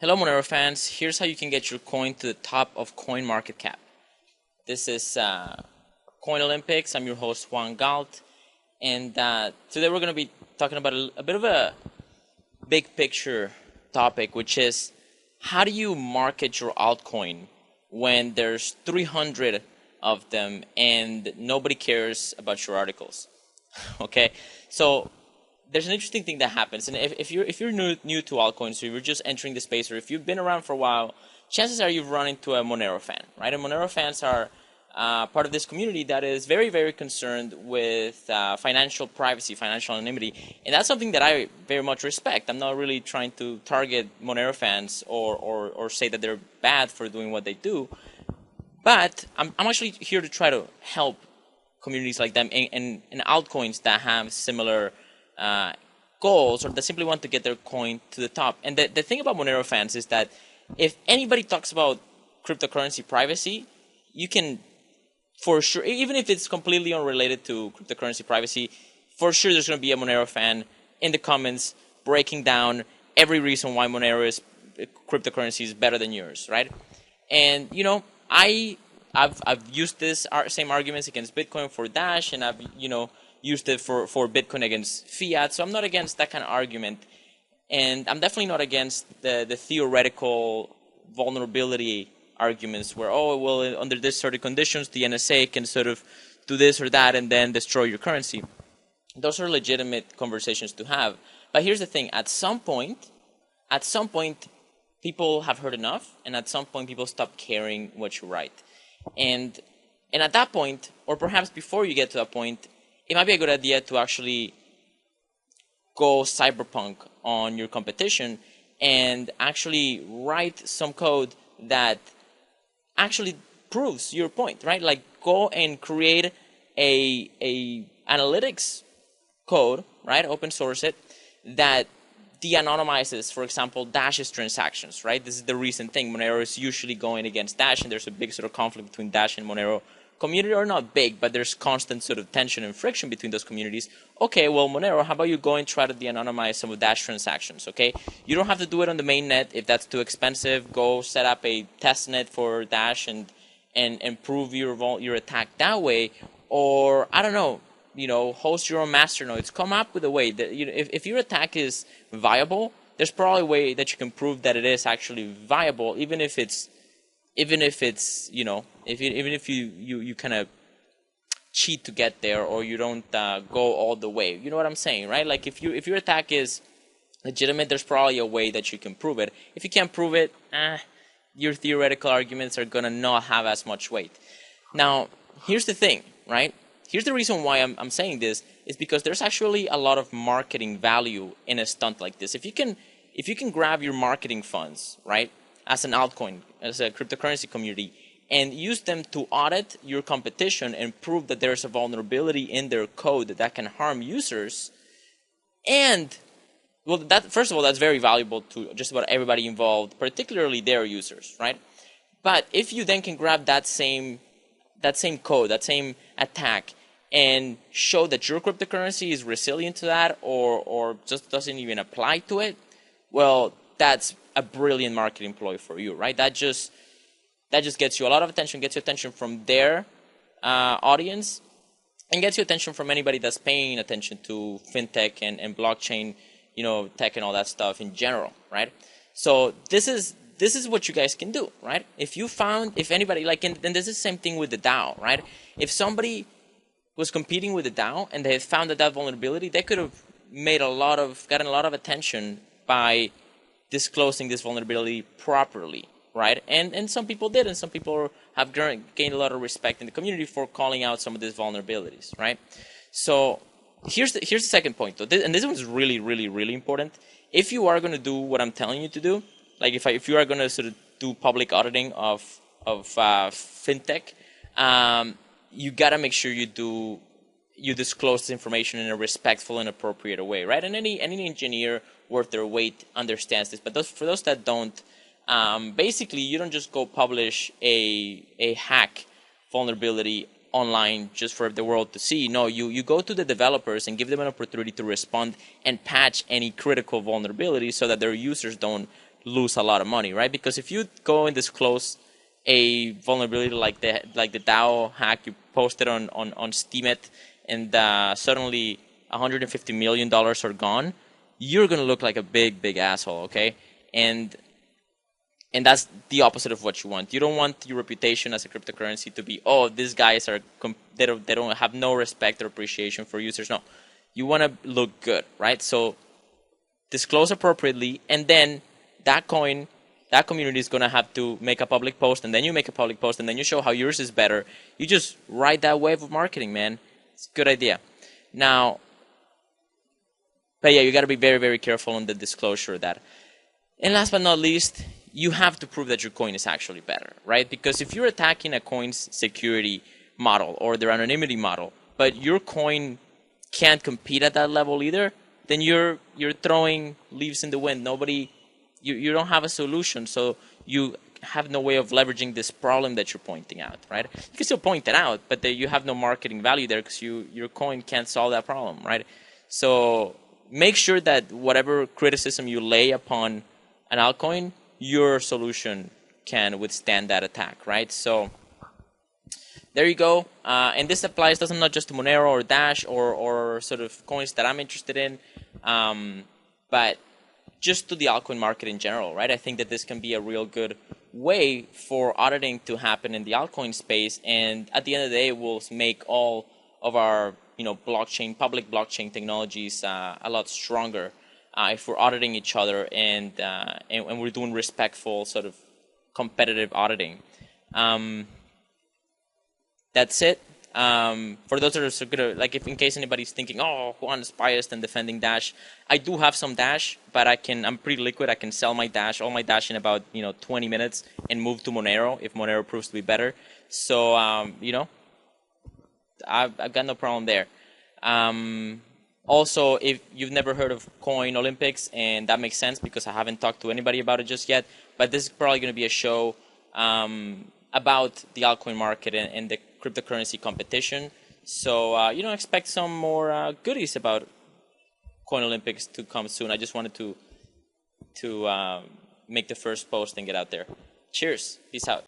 Hello, Monero fans. Here's how you can get your coin to the top of Coinmarketcap. This is Coin Olympics. I'm your host, Juan Galt. And today we're going to be talking about a bit of a big picture topic, which is how do you market your altcoin when there's 300 of them and nobody cares about your articles? Okay, so there's an interesting thing that happens, and if you're new to altcoins, or you're just entering the space, or if you've been around for a while, chances are you've run into a Monero fan, right? And Monero fans are part of this community that is very, very concerned with financial privacy, financial anonymity, and that's something that I very much respect. I'm not really trying to target Monero fans or say that they're bad for doing what they do, but I'm actually here to try to help communities like them and altcoins that have similar goals, or that simply want to get their coin to the top. And the thing about Monero fans is that if anybody talks about cryptocurrency privacy, you can, for sure, even if it's completely unrelated to cryptocurrency privacy, for sure there's going to be a Monero fan in the comments breaking down every reason why Monero cryptocurrency is better than yours, right? And I've used this same arguments against Bitcoin for Dash, and I've used it for Bitcoin against fiat. So I'm not against that kind of argument, and I'm definitely not against the theoretical vulnerability arguments where, under this sort of conditions, the NSA can sort of do this or that and then destroy your currency. Those are legitimate conversations to have. But here's the thing: at some point, people have heard enough, and at some point, people stop caring what you write. And at that point, or perhaps before you get to that point, it might be a good idea to actually go cyberpunk on your competition and actually write some code that actually proves your point, right? Like, go and create a analytics code, right? Open source it, that de-anonymizes, for example, Dash's transactions, right? This is the recent thing. Monero is usually going against Dash, and there's a big sort of conflict between Dash and Monero community, or not big, but there's constant sort of tension and friction between those communities. Okay, well, Monero, how about you go and try to de-anonymize some of Dash transactions, okay? You don't have to do it on the main net if that's too expensive. Go set up a test net for Dash and improve your attack that way. Or, I don't know, host your own masternodes. Come up with a way that, if your attack is viable, there's probably a way that you can prove that it is actually viable, even if you kind of cheat to get there, or you don't go all the way. You know what I'm saying, right? Like, if your attack is legitimate, there's probably a way that you can prove it. If you can't prove it, your theoretical arguments are gonna not have as much weight. Now, here's the thing, right? Here's the reason why I'm saying this, is because there's actually a lot of marketing value in a stunt like this. If you can grab your marketing funds, right, as an altcoin, as a cryptocurrency community, and use them to audit your competition and prove that there's a vulnerability in their code that can harm users, and, well, that, first of all, that's very valuable to just about everybody involved, particularly their users, right? But if you then can grab that same code, that same attack, and show that your cryptocurrency is resilient to that, or just doesn't even apply to it, well, that's a brilliant marketing ploy for you, right? That just gets you a lot of attention, gets you attention from their audience, and gets you attention from anybody that's paying attention to fintech and blockchain, tech and all that stuff in general, right? So this is what you guys can do, right? If anybody, and this is the same thing with the DAO, right? If somebody was competing with the DAO and they had found that vulnerability, they could have gotten a lot of attention by disclosing this vulnerability properly, right? And some people did, and some people have gained a lot of respect in the community for calling out some of these vulnerabilities, right? So here's the second point, though, and this one's really, really, really important. If you are going to do what I'm telling you to do, like if you are going to sort of do public auditing of fintech, you got to make sure you disclose this information in a respectful and appropriate way, right? And any engineer worth their weight understands this. But for those that don't, basically, you don't just go publish a hack vulnerability online just for the world to see. No, you go to the developers and give them an opportunity to respond and patch any critical vulnerabilities so that their users don't lose a lot of money, right? Because if you go and disclose a vulnerability like the DAO hack you posted on Steemit, and suddenly $150 million are gone, you're gonna look like a big asshole, okay? And that's the opposite of what you want. You don't want your reputation as a cryptocurrency to be, oh, these guys are they don't have no respect or appreciation for users. No, you want to look good, right? So disclose appropriately, and then that community is gonna have to make a public post, and then you make a public post, and then you show how yours is better. You just ride that wave of marketing, man. It's a good idea. Now, but yeah, you got to be very careful on the disclosure of that. And last but not least, you have to prove that your coin is actually better, right? Because if you're attacking a coin's security model or their anonymity model, but your coin can't compete at that level either, then you're throwing leaves in the wind. You don't have a solution, so you have no way of leveraging this problem that you're pointing out, right? You can still point it out, but you have no marketing value there because your coin can't solve that problem, right? So make sure that whatever criticism you lay upon an altcoin, your solution can withstand that attack, right? So there you go. And this applies doesn't not just to Monero or Dash or sort of coins that I'm interested in, but just to the altcoin market in general, right? I think that this can be a real good way for auditing to happen in the altcoin space, and at the end of the day, we'll make all of our public blockchain technologies a lot stronger if we're auditing each other and we're doing respectful sort of competitive auditing. That's it. For those that are gonna, like, if in case anybody's thinking, oh, Juan is biased and defending Dash, I do have some Dash, but I'm pretty liquid. I can sell my Dash, all my Dash in about 20 minutes and move to Monero if Monero proves to be better. So I've got no problem there. Also, if you've never heard of Coin Olympics, and that makes sense because I haven't talked to anybody about it just yet, but this is probably going to be a show about the altcoin market and the cryptocurrency competition. So, expect some more goodies about Coin Olympics to come soon. I just wanted to make the first post and get out there. Cheers. Peace out.